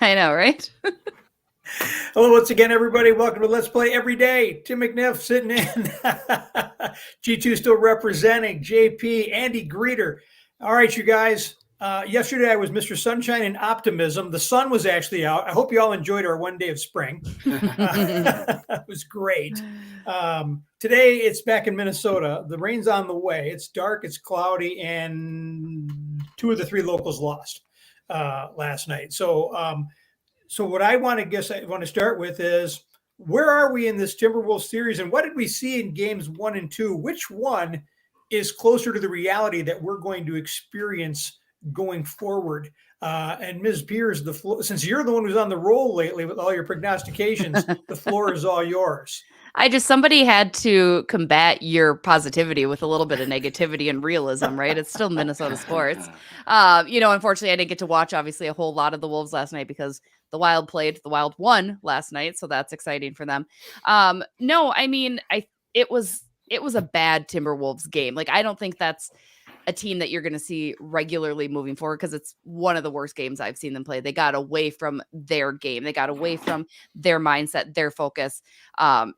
I know, right? Hello, once again, everybody. Welcome to Let's Play Every Day. Tim McNiff sitting in. G2 still representing. JP, Andy Greder. All right, you guys. Yesterday I was Mr. Sunshine and Optimism. The sun was actually out. I hope you all enjoyed our one day of spring. It was great. Today it's back in Minnesota. The rain's on the way. It's dark, it's cloudy, and two of the three locals lost last night. So what I want to start with is where are we in this Timberwolves series, and what did we see in games 1 and 2? Which one is closer to the reality that we're going to experience going forward? And Ms. Beers, since you're the one who's on the roll lately with all your prognostications, the floor is all yours. Somebody had to combat your positivity with a little bit of negativity and realism, right? It's still Minnesota sports. Unfortunately, I didn't get to watch obviously a whole lot of the Wolves last night because the Wild won last night, so that's exciting for them. No, I mean, it was a bad Timberwolves game. Like, I don't think that's a team that you're going to see regularly moving forward because it's one of the worst games I've seen them play. They got away from their game. They got away from their mindset, their focus,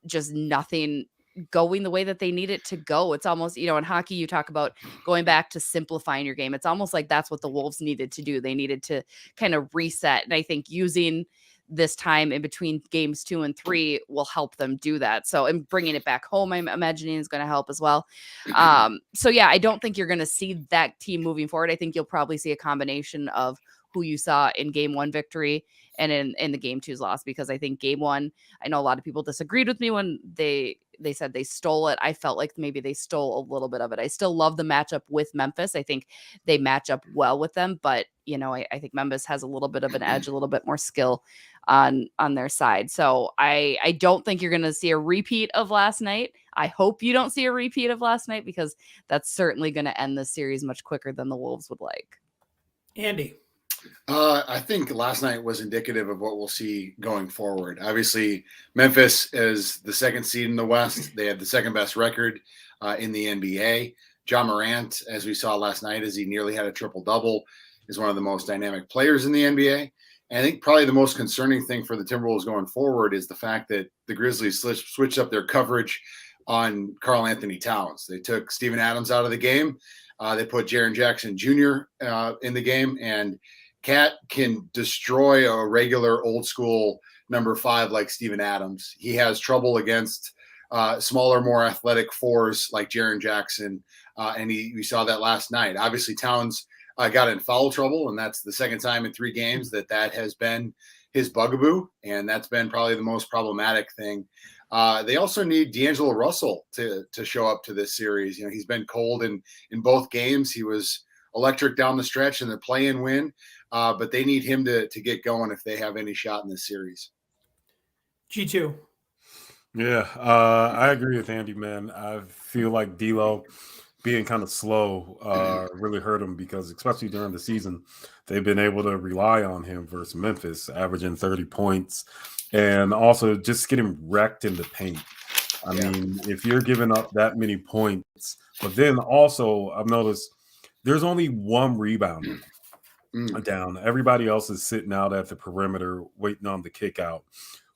just nothing going the way that they need it to go. It's almost, in hockey, you talk about going back to simplifying your game. It's almost like that's what the Wolves needed to do. They needed to kind of reset. And I think using this time in between games 2 and 3 will help them do that. So, and bringing it back home, I'm imagining is going to help as well. So yeah, I don't think you're going to see that team moving forward. I think you'll probably see a combination of who you saw in game 1 victory and in the game 2's loss, because I think game 1, I know a lot of people disagreed with me when they said they stole it. I felt like maybe they stole a little bit of it. I still love the matchup with Memphis. I think they match up well with them, but I think Memphis has a little bit of an edge, a little bit more skill on their side. So I don't think you're going to see a repeat of last night. I hope you don't see a repeat of last night, because that's certainly going to end the series much quicker than the Wolves would like. Andy. I think last night was indicative of what we'll see going forward. Obviously, Memphis is the second seed in the West. They have the second best record in the NBA. Ja Morant, as we saw last night, as he nearly had a triple-double, is one of the most dynamic players in the NBA. And I think probably the most concerning thing for the Timberwolves going forward is the fact that the Grizzlies switched up their coverage on Karl Anthony Towns. They took Steven Adams out of the game. They put Jaren Jackson Jr. In the game, and Cat can destroy a regular old school number 5 like Steven Adams. He has trouble against smaller, more athletic fours like Jaren Jackson, and we saw that last night. Obviously, Towns got in foul trouble, and that's the second time in 3 games that has been his bugaboo, and that's been probably the most problematic thing. They also need D'Angelo Russell to show up to this series. He's been cold in both games. He was electric down the stretch in the play-in win, but they need him to get going if they have any shot in this series. G2. Yeah, I agree with Andy, man. I feel like D'Lo being kind of slow really hurt him, because especially during the season, they've been able to rely on him versus Memphis, averaging 30 points and also just getting wrecked in the paint. I mean, if you're giving up that many points, but then also I've noticed there's only 1 rebounder down. Everybody else is sitting out at the perimeter waiting on the kick out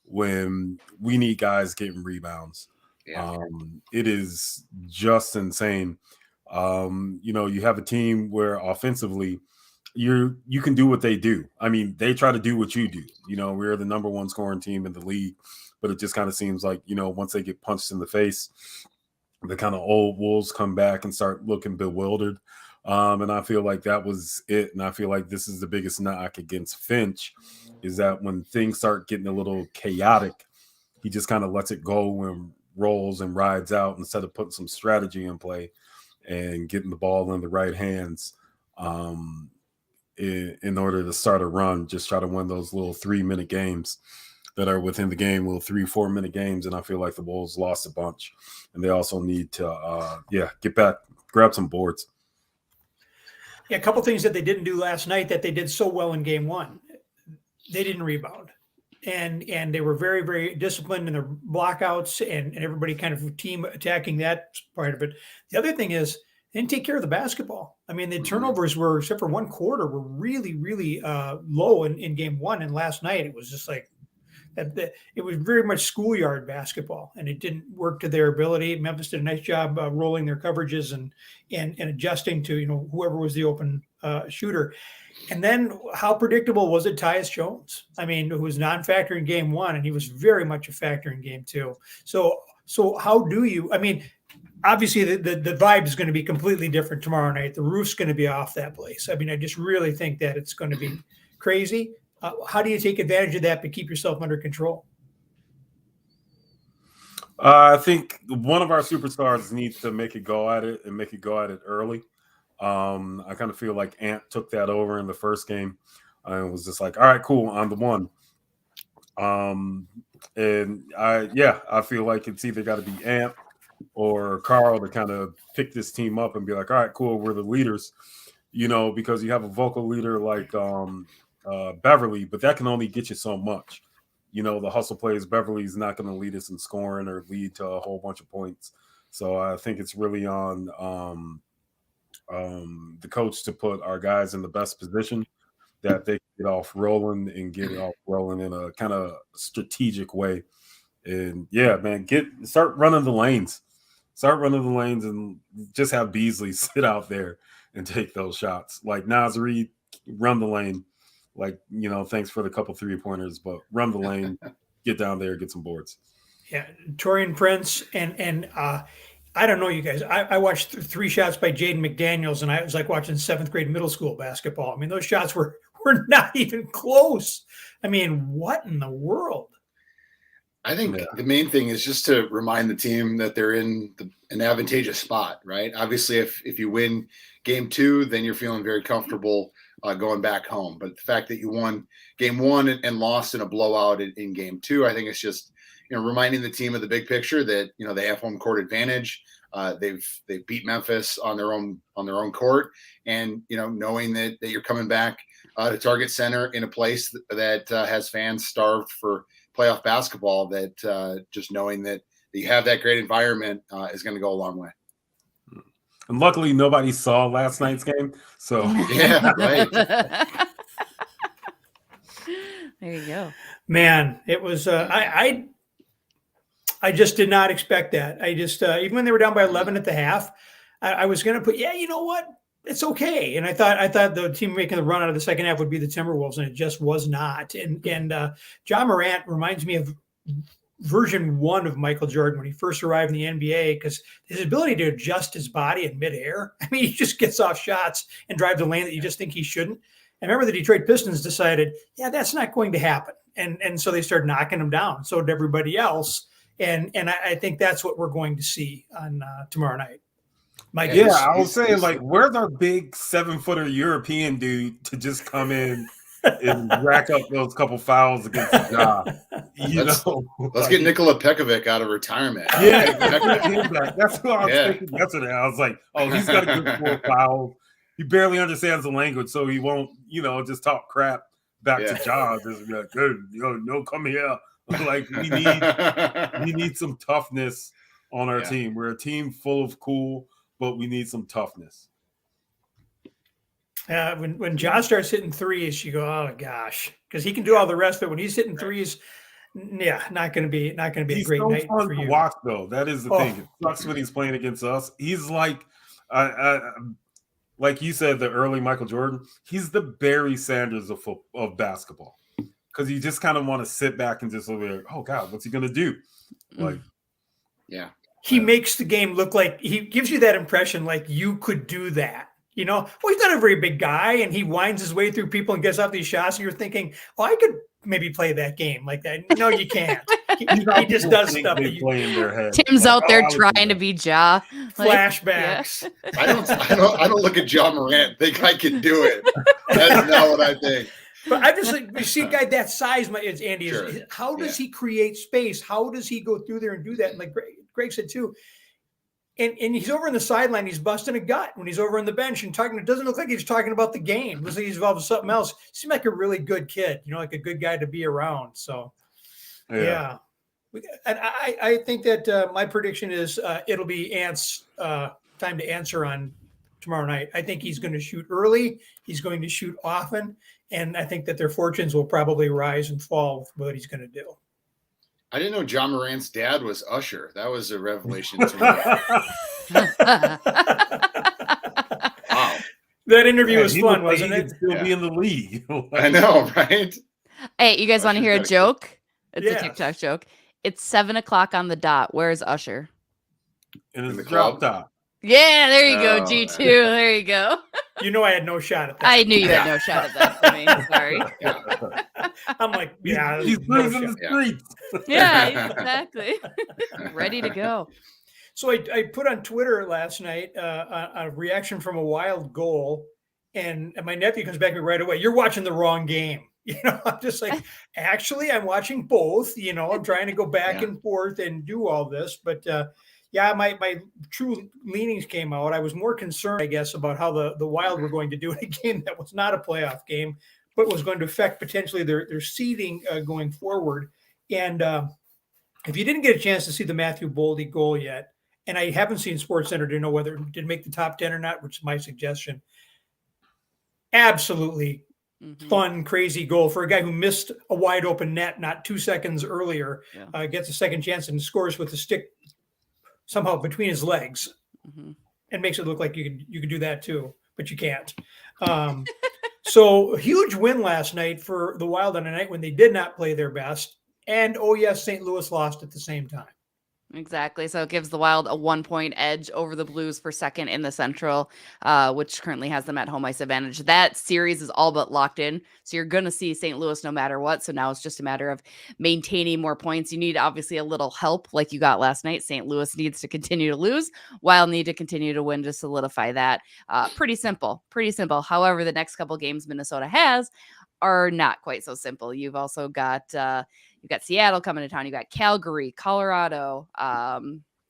when we need guys getting rebounds. It is just insane. You have a team where offensively you can do what they do. I mean, they try to do what you do. We're the number 1 scoring team in the league, but it just kind of seems like, once they get punched in the face, the kind of old Wolves come back and start looking bewildered. And I feel like that was it. And I feel like this is the biggest knock against Finch, is that when things start getting a little chaotic, he just kind of lets it go and rolls and rides out instead of putting some strategy in play and getting the ball in the right hands in order to start a run. Just try to win those little 3-minute games that are within the game, little 3-4 minute games. And I feel like the Wolves lost a bunch, and they also need to, get back, grab some boards. Yeah, a couple things that they didn't do last night that they did so well in game 1. They didn't rebound, and they were very, very disciplined in their blockouts, and everybody kind of team attacking that part of it. The other thing is didn't take care of the basketball. I mean, the turnovers were, except for one quarter, were really, really low in game one. And last night it was just like it was very much schoolyard basketball, and it didn't work to their ability. Memphis did a nice job rolling their coverages and adjusting to whoever was the open shooter. And then how predictable was it, Tyus Jones? I mean, who was non-factor in game one, and he was very much a factor in game two. So how do you? I mean, obviously the vibe is going to be completely different tomorrow night. The roof's going to be off that place. I mean, I just really think that it's going to be crazy. How do you take advantage of that but keep yourself under control? I think one of our superstars needs to make a go at it and make it go at it early. I kind of feel like Ant took that over in the first game and was just like, all right, cool, I'm the one. And I feel like it's either got to be Ant or Carl to kind of pick this team up and be like, all right, cool, we're the leaders, because you have a vocal leader like Beverly, but that can only get you so much. The hustle plays, Beverly's not going to lead us in scoring or lead to a whole bunch of points. So I think it's really on the coach to put our guys in the best position that they get off rolling and get it off rolling in a kind of strategic way. And yeah, man, start running the lanes. Start running the lanes and just have Beasley sit out there and take those shots. Like Naz Reid, run the lane. Like, thanks for the couple 3-pointers, but run the lane, get down there, get some boards. Yeah, Torian Prince and I don't know, you guys. I watched 3 shots by Jaden McDaniels, and I was like watching 7th grade middle school basketball. I mean, those shots were not even close. I mean, what in the world? I think the main thing is just to remind the team that they're in an advantageous spot, right? Obviously, if you win game 2, then you're feeling very comfortable going back home. But the fact that you won game 1 and lost in a blowout in game 2, I think it's just reminding the team of the big picture that they have home court advantage. They've beat Memphis on their own court, and knowing that you're coming back to Target Center in a place that has fans starved for playoff basketball, that just knowing that you have that great environment is going to go a long way. And luckily, nobody saw last night's game. So yeah, right. There you go. Man, it was. I just did not expect that. I just even when they were down by 11 at the half, I was going to put, you know what, it's okay. And I thought the team making the run out of the second half would be the Timberwolves, and it just was not. And John Morant reminds me of version 1 of Michael Jordan when he first arrived in the NBA, because his ability to adjust his body in midair. I mean, he just gets off shots and drives a lane that you just think he shouldn't. I remember the Detroit Pistons decided, that's not going to happen. And so they started knocking him down. So did everybody else. And I think that's what we're going to see on tomorrow night. I was saying, like, where's our big 7-footer European dude to just come in and rack up those couple fouls against the job? Let's get Nikola Pekovic out of retirement. Yeah, that's what I was thinking yesterday. I was like, he's got a good 4 fouls. He barely understands the language, so he won't, just talk crap back to John. Just be like, no, come here. Like, we need some toughness on our team. We're a team full of cool, but we need some toughness. When John starts hitting threes, you go, oh gosh, because he can do all the rest of it. When he's hitting threes, not going to be a great night fun for you. To watch, though. That is the thing. It sucks when he's playing against us. He's like, like you said, the early Michael Jordan. He's the Barry Sanders of basketball, because you just kind of want to sit back and just look like, oh God, what's he going to do? Like, he makes the game look like, he gives you that impression like you could do that. He's not a very big guy, and he winds his way through people and gets off these shots, and you're thinking, I could maybe play that game like that. No, you can't. He just does stuff. Tim's out there trying to be Ja. Flashbacks. I don't look at John Morant and think I can do it. That's not what I think. But I just like, you see a guy that size, Andy, how does he create space? How does he go through there and do that? And like Greg said too, and he's over on the sideline, he's busting a gut when he's over on the bench and talking. It doesn't look like he's talking about the game. It looks like he's involved with something else. Seems like a really good kid, like a good guy to be around. So, And I think that my prediction is it'll be Ant's time to answer on tomorrow night. I think he's going to shoot early. He's going to shoot often. And I think that their fortunes will probably rise and fall with what he's going to do. I didn't know John Morant's dad was Usher. That was a revelation to me. Wow. That interview was fun, wasn't he it? could still be in the league. I know, right? Hey, you guys want to hear a Usher's joke? It's Yes. a TikTok joke. It's 7:00 on the dot. Where's Usher? In In his the drop club? top. Yeah, there you go, Oh, G2. There you go. You know, I had no shot at that. I knew you had no shot at that for me. Sorry. I'm like, yeah, He's no cruising shot. the streets. Yeah, exactly. Ready to go. So I put on Twitter last night a reaction from a Wild goal, and my nephew comes back to me right away. You're watching the wrong game. You know, I'm just like, actually, I'm watching both. You know, I'm trying to go back and forth and do all this, but my true leanings came out. I was more concerned, I guess, about how the Wild were going to do in a game that was not a playoff game, but was going to affect potentially their seeding going forward. And if you didn't get a chance to see the Matthew Boldy goal yet, and I haven't seen SportsCenter to know whether it did make the top 10 or not, which is my suggestion. Absolutely fun, crazy goal for a guy who missed a wide open net not 2 seconds earlier, gets a second chance and scores with the stick somehow between his legs and makes it look like you could do that too, but you can't. So huge win last night for the Wild on a night when they did not play their best. And oh yes, St. Louis lost at the same time. Exactly. So it gives the Wild a 1-point edge over the Blues for second in the Central, which currently has them at home ice advantage. That series is all but locked in. So you're going to see St. Louis no matter what. So now it's just a matter of maintaining more points. You need obviously a little help like you got last night. St. Louis needs to continue to lose. Wild need to continue to win to solidify that. Pretty simple. However, the next couple games Minnesota has are not quite so simple. You've also got you've got Seattle coming to town. You got Calgary, Colorado,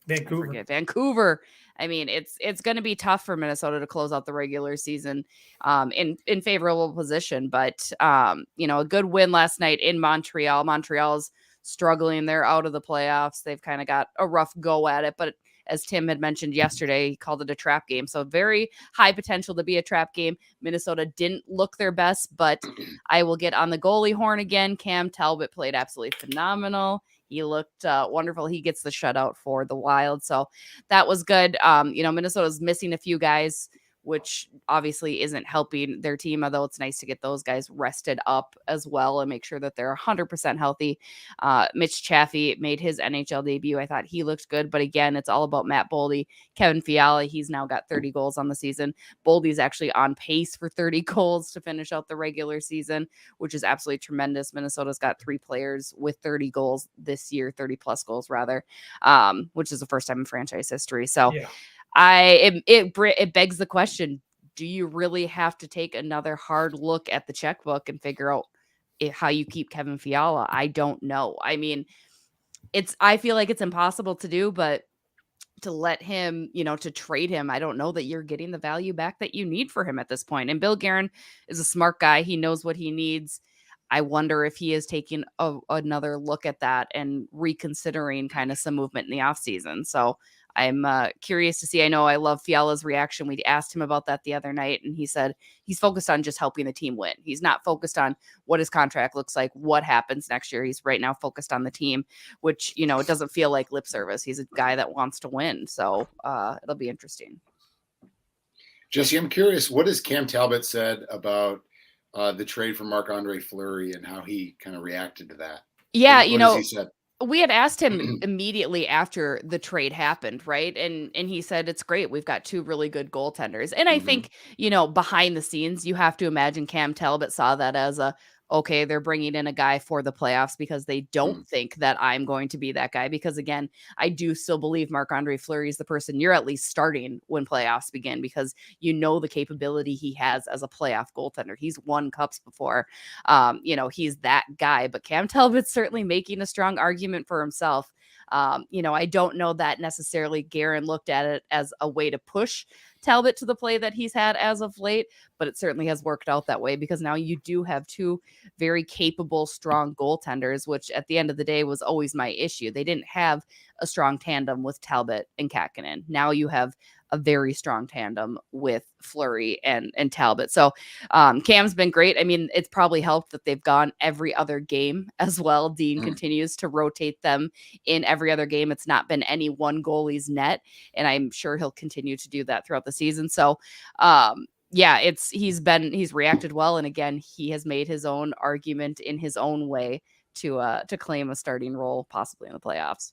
Vancouver. I mean, it's going to be tough for Minnesota to close out the regular season in favorable position. But you know, a good win last night in Montreal. Montreal's struggling. They're out of the playoffs. They've kind of got a rough go at it, but as Tim had mentioned yesterday, he called it a trap game. So very high potential to be a trap game. Minnesota didn't look their best, but I will get on the goalie horn again. Cam Talbot played absolutely phenomenal. He looked wonderful. He gets the shutout for the Wild. So that was good. You know, Minnesota's missing a few guys, which obviously isn't helping their team, although it's nice to get those guys rested up as well and make sure that they're 100% healthy. Mitch Chaffee made his NHL debut. I thought he looked good, but again, it's all about Matt Boldy. Kevin Fiala, he's now got 30 goals on the season. Boldy's actually on pace for 30 goals to finish out the regular season, which is absolutely tremendous. Minnesota's got 3 players with 30 goals this year, 30 plus goals rather, which is the first time in franchise history. So it begs the question, do you really have to take another hard look at the checkbook and figure out how you keep Kevin Fiala? I don't know. I mean, I feel like it's impossible to do, but to let him, you know, to trade him, I don't know that you're getting the value back that you need for him at this point. And Bill Guerin is a smart guy. He knows what he needs. I wonder if he is taking another look at that and reconsidering kind of some movement in the offseason. So I'm curious to see. I know I love Fiala's reaction. We asked him about that the other night, and he said he's focused on just helping the team win. He's not focused on what his contract looks like, what happens next year. He's right now focused on the team, which, you know, it doesn't feel like lip service. He's a guy that wants to win. So it'll be interesting. Jessi, I'm curious, what has Cam Talbot said about the trade for Marc-Andre Fleury and how he kind of reacted to that? Yeah, what you know, he said? We had asked him immediately after the trade happened, right? And he said, it's great. We've got 2 really good goaltenders. And I think, you know, behind the scenes, you have to imagine Cam Talbot saw that as okay, they're bringing in a guy for the playoffs because they don't think that I'm going to be that guy. Because again, I do still believe Marc-Andre Fleury is the person you're at least starting when playoffs begin, because you know the capability he has as a playoff goaltender. He's won cups before. You know, he's that guy. But Cam Talbot's certainly making a strong argument for himself. You know, I don't know that necessarily Guerin looked at it as a way to push Talbot to the play that he's had as of late, but it certainly has worked out that way because now you do have 2 very capable, strong goaltenders, which at the end of the day was always my issue. They didn't have a strong tandem with Talbot and Kakkonen. Now you have a very strong tandem with Fleury and Talbot. So Cam's been great. I mean, it's probably helped that they've gone every other game as well. Dean continues to rotate them in every other game. It's not been any one goalie's net, and I'm sure he'll continue to do that throughout the season. So yeah, he's reacted well, and again, he has made his own argument in his own way to claim a starting role possibly in the playoffs.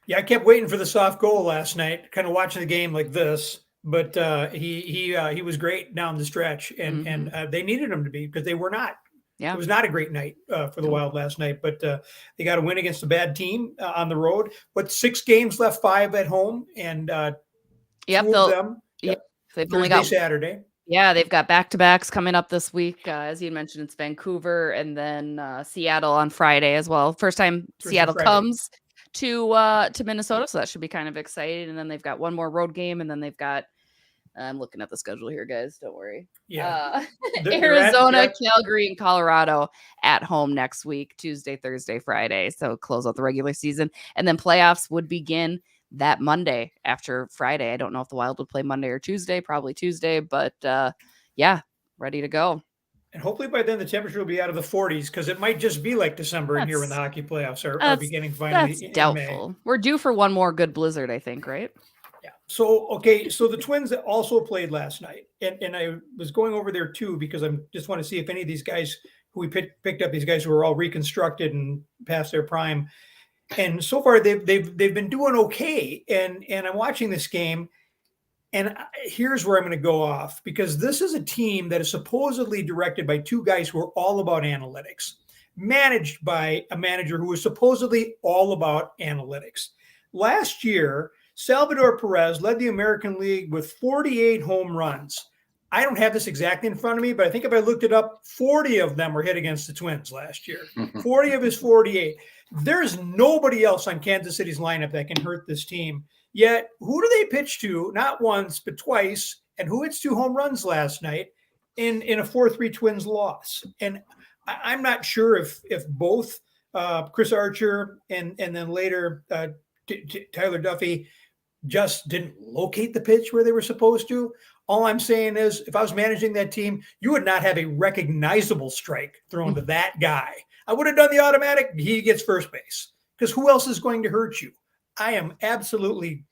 Yeah, I kept waiting for the soft goal last night, kind of watching the game like this, but he was great down the stretch, and they needed him to be, because they were not. Yeah, it was not a great night for the Wild last night, but they got a win against a bad team on the road. 6 games left, 5 at home, and 2 of them. They've only got Saturday. Yeah, they've got back-to-backs coming up this week. As you mentioned, it's Vancouver and then Seattle on Friday as well. First time Seattle comes to Minnesota, so that should be kind of exciting. And then they've got one more road game, and then they've got I'm looking at the schedule here, guys. Don't worry. Yeah, Arizona, Calgary, and Colorado at home next week, Tuesday, Thursday, Friday. So close out the regular season, and then playoffs would begin that Monday after Friday. I don't know if the Wild would play Monday or Tuesday, probably Tuesday, but yeah, ready to go. And hopefully by then the temperature will be out of the 40s, because it might just be like December in here when the hockey playoffs are beginning finally. That's doubtful. We're due for one more good blizzard, I think, right? Yeah. So the Twins also played last night, and I was going over there too, because I just want to see if any of these guys who we picked up, these guys who are all reconstructed and past their prime. And so far, they've been doing okay. And I'm watching this game, and here's where I'm going to go off, because this is a team that is supposedly directed by 2 guys who are all about analytics, managed by a manager who is supposedly all about analytics. Last year, Salvador Perez led the American League with 48 home runs. I don't have this exactly in front of me, but I think if I looked it up, 40 of them were hit against the Twins last year. 40 of his 48. There's nobody else on Kansas City's lineup that can hurt this team. Yet, who do they pitch to? Not once, but twice. And who hits 2 home runs last night in a 4-3 Twins loss? And I'm not sure if both Chris Archer and then later Tyler Duffy just didn't locate the pitch where they were supposed to. All I'm saying is, if I was managing that team, you would not have a recognizable strike thrown to that guy. I would have done the automatic, he gets first base, because who else is going to hurt you? I am absolutely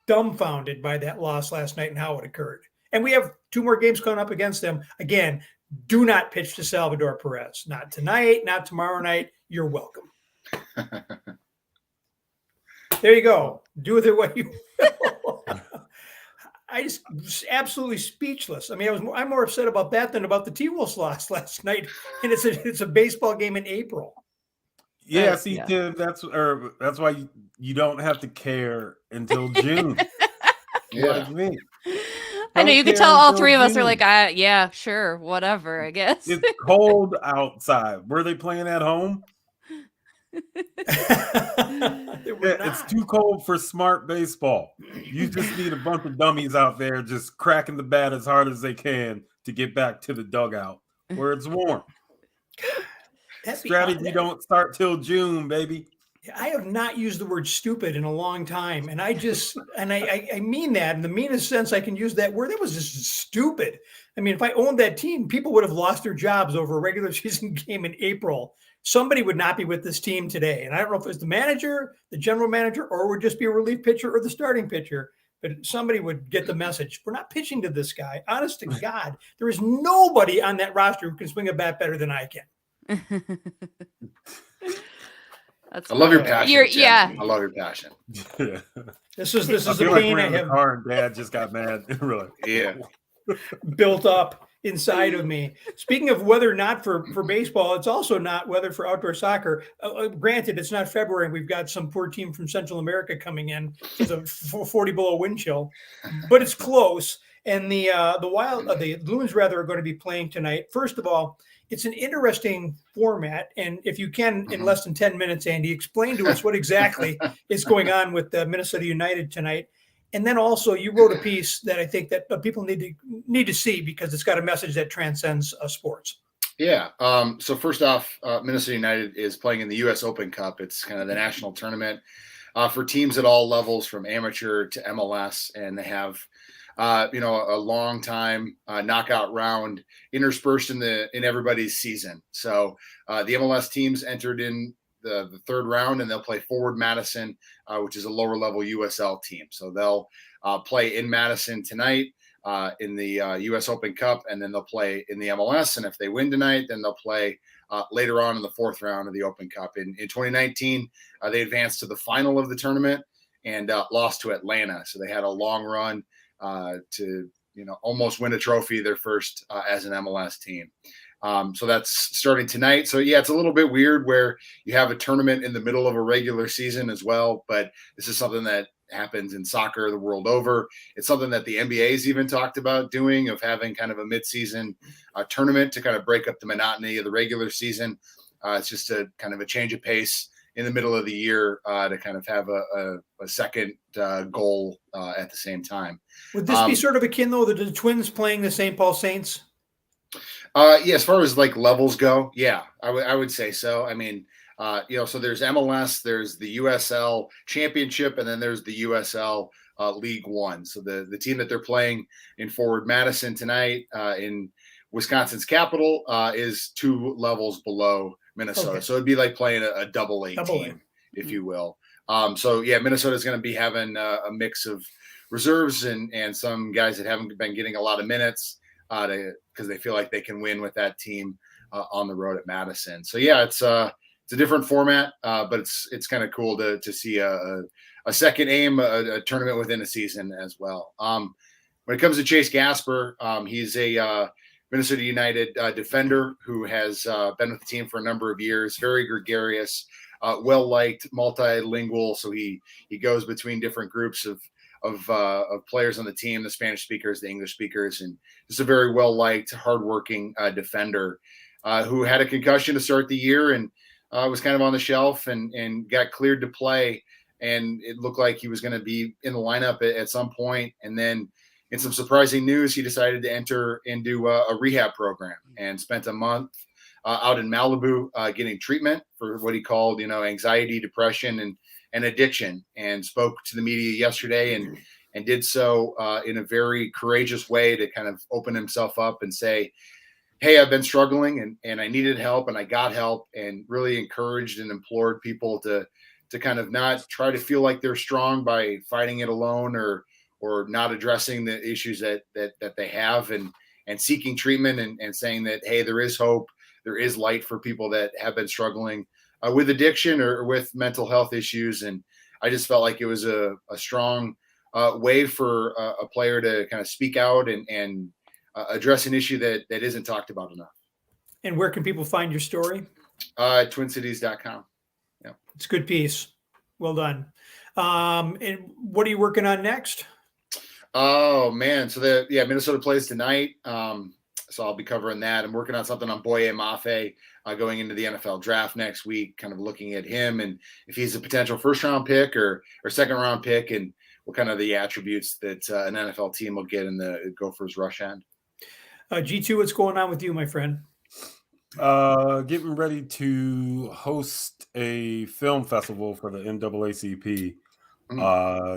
dumbfounded by that loss last night and how it occurred. And we have 2 more games coming up against them. Again, do not pitch to Salvador Perez. Not tonight, not tomorrow night. You're welcome. There you go. Do with it what you will. I just was absolutely speechless. I mean, I'm more upset about that than about the T-Wolves loss last night. And it's a baseball game in April. Yeah, see, Tim, that's why you don't have to care until June. Yeah. Me. I know you can tell all 3 of us are like, yeah, sure, whatever, I guess. It's cold outside. Were they playing at home? It's too cold for smart baseball. You just need a bunch of dummies out there just cracking the bat as hard as they can to get back to the dugout where it's warm. Strategy don't start till June, baby. I have not used the word stupid in a long time. And I mean that in the meanest sense I can use that word. That was just stupid. I mean, if I owned that team, people would have lost their jobs over a regular season game in April. Somebody would not be with this team today. And I don't know if it was the manager, the general manager, or it would just be a relief pitcher or the starting pitcher. But somebody would get the message. We're not pitching to this guy. Honest to God, there is nobody on that roster who can swing a bat better than I can. I love your passion. I love your passion. Yeah. This is the pain I have. Car and Dad just got mad. Really? Yeah. Built up inside of me. Speaking of weather not for baseball, it's also not weather for outdoor soccer. Granted, it's not February, and we've got some poor team from Central America coming in with a 40 below wind chill, but it's close. And the Loons rather are going to be playing tonight. First of all, it's an interesting format, and if you can, in less than 10 minutes, Andy, explain to us what exactly is going on with Minnesota United tonight. And then also, you wrote a piece that I think that people need to see because it's got a message that transcends sports. Yeah. So first off, Minnesota United is playing in the U.S. Open Cup. It's kind of the national tournament. for teams at all levels, from amateur to MLS, and they have a long time knockout round interspersed in everybody's season. So the MLS teams entered in the third round, and they'll play Forward Madison, which is a lower level USL team. So they'll play in Madison tonight in the US Open Cup, and then they'll play in the MLS. And if they win tonight, then they'll play later on in the fourth round of the Open Cup. In 2019, they advanced to the final of the tournament and lost to Atlanta. So they had a long run to almost win a trophy, their first as an MLS team. So that's starting tonight. So yeah, it's a little bit weird where you have a tournament in the middle of a regular season as well, but this is something that happens in soccer the world over. It's something that the NBA's even talked about doing, of having kind of a midseason tournament to kind of break up the monotony of the regular season. It's just a kind of a change of pace in the middle of the year to kind of have a second goal at the same time. Would this be sort of akin, though, to the Twins playing the St. Paul Saints? Yeah, as far as like levels go, yeah, I would say so. I mean, so there's MLS, there's the USL Championship, and then there's the USL League One. So the team that they're playing in Forward Madison tonight in Wisconsin's capital is 2 levels below Minnesota. Okay. So it'd be like playing a double-A team, if you will. So yeah, Minnesota is going to be having a mix of reserves and some guys that haven't been getting a lot of minutes because they feel like they can win with that team on the road at Madison. So yeah, it's a different format, but it's kind of cool to see a second aim, a tournament within a season as well. When it comes to Chase Gasper, he's a Minnesota United defender who has been with the team for a number of years, very gregarious, well-liked, multilingual. So he goes between different groups of players on the team, the Spanish speakers, the English speakers, and just a very well-liked, hardworking defender who had a concussion to start the year and was kind of on the shelf and got cleared to play. And it looked like he was going to be in the lineup at some point. And then in some surprising news, he decided to enter into a rehab program and spent a month out in Malibu getting treatment for what he called, anxiety, depression, and addiction, and spoke to the media yesterday and did so in a very courageous way to kind of open himself up and say, hey, I've been struggling and I needed help and I got help, and really encouraged and implored people to kind of not try to feel like they're strong by fighting it alone or not addressing the issues that they have and seeking treatment and saying that, hey, there is hope, there is light for people that have been struggling with addiction or with mental health issues. And I just felt like it was a strong way for a player to kind of speak out and address an issue that isn't talked about enough. And where can people find your story? TwinCities.com. Yeah. It's a good piece. Well done. And what are you working on next? Oh man. So Minnesota plays tonight. So I'll be covering that. I'm working on something on Boye Mafe going into the NFL draft next week, kind of looking at him and if he's a potential first-round pick or second-round pick, and what kind of the attributes that an NFL team will get in the Gophers rush end. G2, what's going on with you, my friend? Getting ready to host a film festival for the NAACP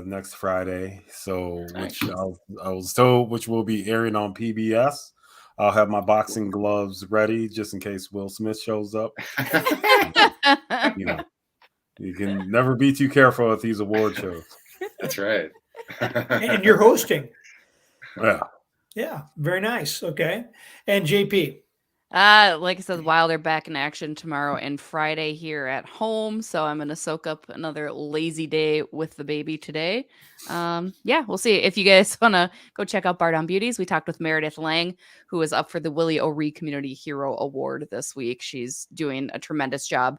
next Friday. So, which I was told, which will be airing on PBS. I'll have my boxing gloves ready just in case Will Smith shows up. You can never be too careful at these award shows. That's right. And you're hosting. Yeah. Yeah. Very nice. Okay. And JP. Like I said, Wild are back in action tomorrow and Friday here at home. So I'm going to soak up another lazy day with the baby today. We'll see. If you guys want to go check out Bar Down Beauties, we talked with Meredith Lang, who is up for the Willie O'Ree Community Hero Award this week. She's doing a tremendous job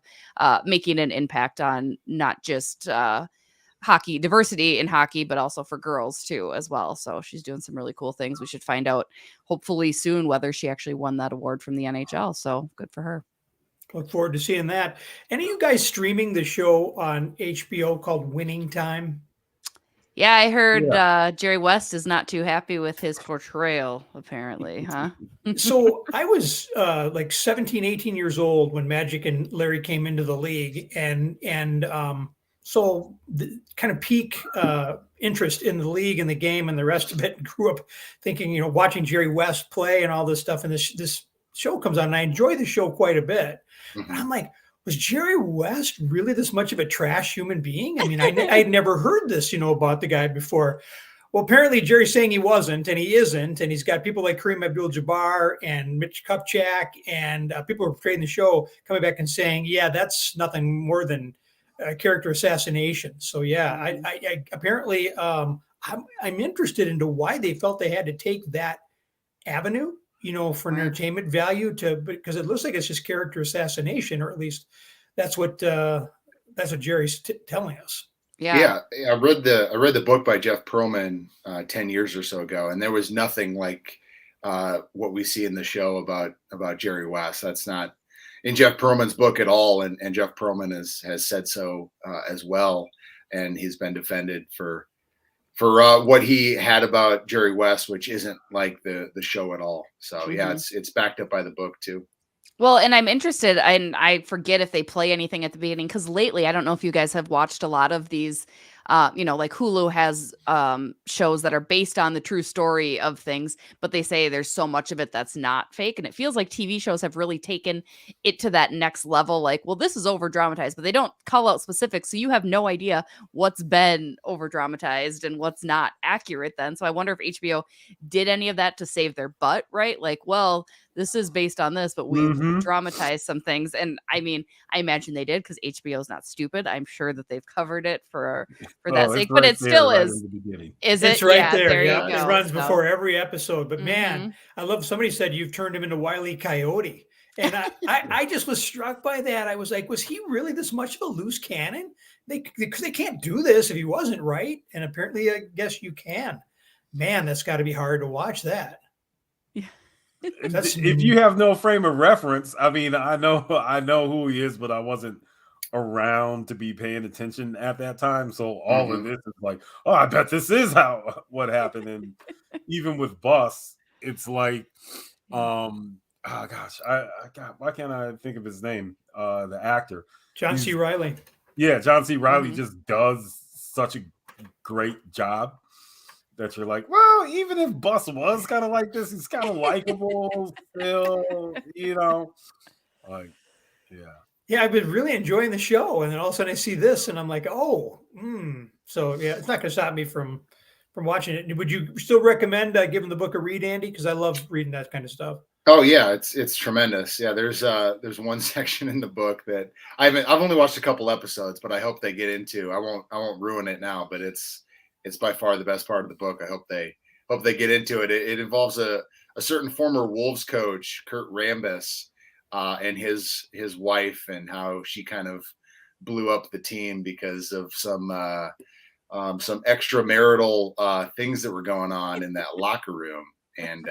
making an impact on not just hockey, diversity in hockey, but also for girls too as well. So she's doing some really cool things. We should find out hopefully soon whether she actually won that award from the NHL. So good for her. Look forward to seeing that. Any of you guys streaming the show on HBO called Winning Time? Yeah, I heard Jerry West is not too happy with his portrayal, apparently, huh? So I was like 17, 18 years old when Magic and Larry came into the league, and kind of peak interest in the league and the game and the rest of it, and grew up thinking, watching Jerry West play and all this stuff. And this show comes on, and I enjoy the show quite a bit. Mm-hmm. I'm like, was Jerry West really this much of a trash human being? I mean, I had never heard this, about the guy before. Well, apparently Jerry's saying he wasn't, and he isn't. And he's got people like Kareem Abdul-Jabbar and Mitch Kupchak and people who are portraying the show coming back and saying, yeah, that's nothing more than character assassination. So, yeah, I apparently I'm interested into why they felt they had to take that avenue, for an entertainment value because it looks like it's just character assassination, or at least that's what Jerry's telling us. Yeah. I read the book by Jeff Pearlman 10 years or so ago, and there was nothing like what we see in the show about Jerry West. That's not in Jeff Pearlman's book at all, and Jeff Pearlman has said so as well, and he's been defended for what he had about Jerry West, which isn't like the show at all. So yeah, it's backed up by the book too. Well, and I'm interested, and I forget if they play anything at the beginning, because lately, I don't know if you guys have watched a lot of these, like Hulu has shows that are based on the true story of things, but they say there's so much of it that's not fake. And it feels like TV shows have really taken it to that next level. Like, well, this is over dramatized, but they don't call out specifics. So you have no idea what's been over dramatized and what's not accurate then. So I wonder if HBO did any of that to save their butt, right? Like, well, this is based on this, but we've dramatized some things. And I mean, I imagine they did, because HBO is not stupid. I'm sure that they've covered it for that sake, but it still is. Is it? It's right yeah, there. You Yeah, go. it runs before every episode. But man, I love. Somebody said you've turned him into Wile E. Coyote, and I just was struck by that. I was like, was he really this much of a loose cannon? Because they can't do this if he wasn't, right? And apparently, I guess you can. Man, that's got to be hard to watch that. If you have no frame of reference, I mean, I know who he is, but I wasn't around to be paying attention at that time. So all of this is like, oh, I bet this is what happened. And even with Bus, it's like, oh gosh, why can't I think of his name? The actor, John C. Reilly. Yeah, John C. Reilly just does such a great job that you're like, well, even if Bus was kind of like this, he's kind of likable still, like, yeah. Yeah, I've been really enjoying the show, and then all of a sudden I see this, and I'm like, oh, So yeah, it's not going to stop me from watching it. Would you still recommend giving the book a read, Andy? Because I love reading that kind of stuff. Oh yeah, it's tremendous. Yeah, there's one section in the book that I've only watched a couple episodes, but I hope they get into. I won't ruin it now, but it's by far the best part of the book. I hope they get into it. It involves a certain former Wolves coach, Kurt Rambis, and his wife, and how she kind of blew up the team because of some extramarital things that were going on in that locker room, and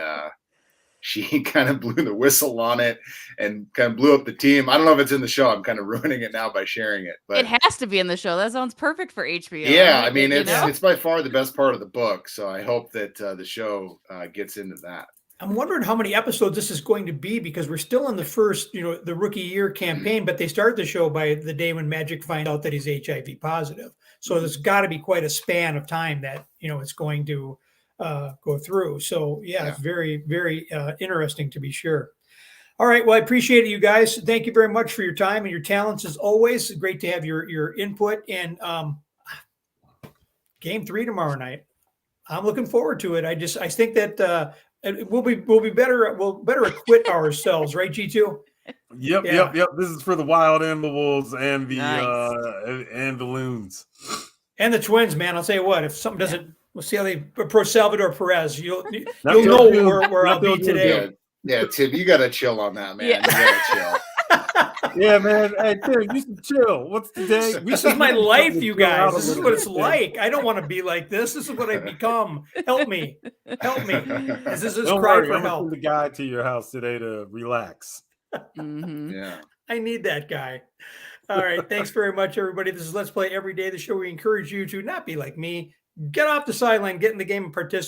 she kind of blew the whistle on it and kind of blew up the team. I don't know if it's in the show. I'm kind of ruining it now by sharing it, but it has to be in the show. That sounds perfect for HBO. Yeah, I mean, it's by far the best part of the book. So I hope that the show gets into that. I'm wondering how many episodes this is going to be, because we're still in the first, the rookie year campaign, but they start the show by the day when Magic finds out that he's HIV positive. So there's got to be quite a span of time that, it's going to go through. So yeah, it's very, very interesting, to be sure. All right. Well, I appreciate it, you guys. Thank you very much for your time and your talents as always. Great to have your input. And Game 3 tomorrow night. I'm looking forward to it. I think that we'll be better. We'll better equip ourselves, right, G2? Yep. This is for the Wild and the Wolves and the and the Loons and the Twins. Man, I'll tell you what. If something doesn't, we'll see how they approach Salvador Perez. You'll know where I'll be today. Yeah, Tim, you gotta chill on that, man. Yeah. You gotta chill. Yeah, man. Hey, Tim, you should chill. What's the day? This is my life, you guys. This is what it's like. I don't want to be like this. This is what I've become. Help me. This is Don't cry worry, for I'm help. gonna send the guy to your house today to relax. Yeah. I need that guy. All right. Thanks very much, everybody. This is Let's Play Every Day, the show we encourage you to not be like me. Get off the sideline, get in the game and participate.